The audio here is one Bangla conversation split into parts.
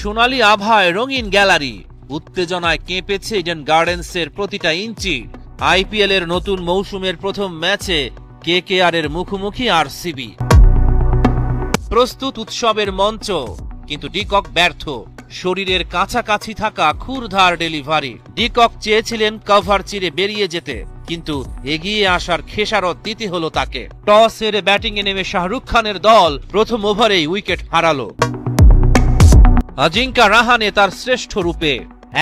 সোনালী আভায় রঙিন গ্যালারি, উত্তেজনায় কেঁপেছে ইডেন গার্ডেন্সের প্রতিটা ইঞ্চি। আইপিএল এর নতুন মৌসুমের প্রথম ম্যাচে কেকেআর এর মুখোমুখি আরসিবি। প্রস্তুত উৎসবের মঞ্চ, কিন্তু ডিকক ব্যর্থ। শরীরের কাছাকাছি থাকা ক্ষুরধার ডেলিভারি। ডিকক চেয়েছিলেন কভার চিরে বেরিয়ে যেতে, কিন্তু এগিয়ে আসার খেসারত দিতে হলো তাকে। টস হেরে ব্যাটিংয়ে নেমে শাহরুখ খানের দল প্রথম ওভারেই উইকেট হারালো। আজিঙ্কা রাহানে তার শ্রেষ্ঠ রূপে।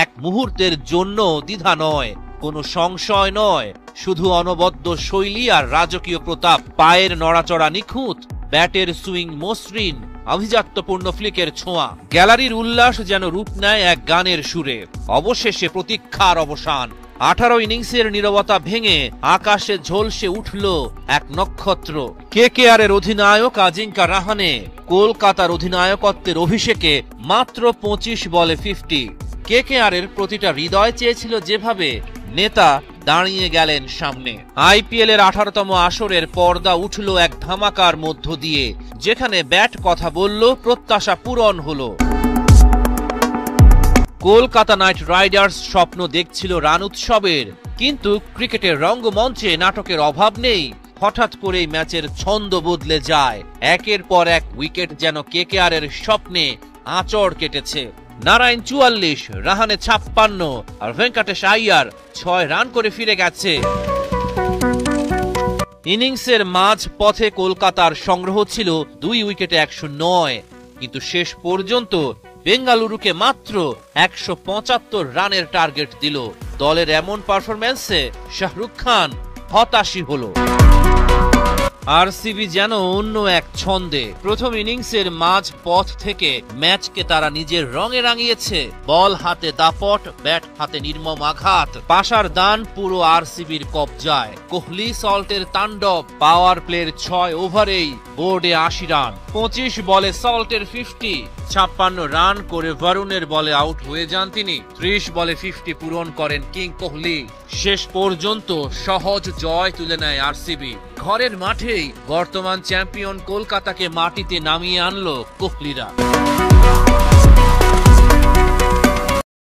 এক মুহূর্তের জন্য দ্বিধা নয়, কোনো সংশয় নয়, শুধু অনবদ্য শৈলী আর রাজকীয় প্রতাপ। পায়ের নড়াচড়া নিখুঁত, ব্যাটের সুইং মসৃণ, আভিজাত্যপূর্ণ ফ্লিকের ছোঁয়া। গ্যালারির উল্লাস যেন রূপ নেয় এক গানের সুরে। অবশেষে প্রতীক্ষার অবসান। 18 ইনিংসের নীরবতা ভেঙে আকাশে ঝলসে উঠল এক নক্ষত্র। কেকেআর এর অধিনায়ক আজিঙ্কা রাহানে কলকাতার অধিনায়কত্বের অভিষেকে মাত্র 25 বলে 50। কেকেআর এর প্রতিটা হৃদয় চেয়েছিল যেভাবে, নেতা দাঁড়িয়ে গেলেন সামনে। আইপিএল এর 18তম আসরের পর্দা উঠল এক ধামাকার মধ্য দিয়ে, যেখানে ব্যাট কথা বলল, প্রত্যাশা পূরণ হলো। কলকাতা নাইট রাইডার্স স্বপ্ন দেখছিল রান উৎসবের, কিন্তু ক্রিকেটের রঙ্গমঞ্চে নাটকের অভাব নেই। হঠাৎ করেই ম্যাচের ছন্দ বদলে যায়। একের পর এক উইকেট যেন কেকেআর এর স্বপ্নে আঁচড় কেটেছে। নারায়ণ 44, রাহানে 56 আর ভেঙ্কটেশ আইয়ার 6 রান করে ফিরে গেছে। ইনিংসের মাঝ পথে কলকাতার সংগ্রহ ছিল 2 উইকেটে 109, কিন্তু শেষ পর্যন্ত বেঙ্গালুরুকে মাত্র 175 রানের টার্গেট দিল। দলের এমন পারফরম্যান্সে শাহরুখ খান হতাশই হলো। আরসিবি যেন অন্য এক ছন্দে। প্রথম ইনিংসের মাঝ পথ থেকে ম্যাচকে তারা নিজের রঙে রাঙিয়েছে। বল হাতে দাপট, ব্যাট হাতে নির্মম আঘাত। পাশার দান পুরো আরসিবির কবজায়। কোহলি সল্টের তাণ্ডব। পাওয়ার প্লের 6 ওভারেই বোর্ডে 80 রান। 25 বলে সল্টের 50, 56 রান করে বরুণের বলে আউট হয়ে যান তিনি। 30 বলে 50 পূরণ করেন কিং কোহলি। শেষ পর্যন্ত সহজ জয় তুলে নেয় আরসিবি। ঘরের মাঠেই বর্তমান চ্যাম্পিয়ন কলকাতাকে মাটিতে নামিয়ে আনলো কোহলিরা।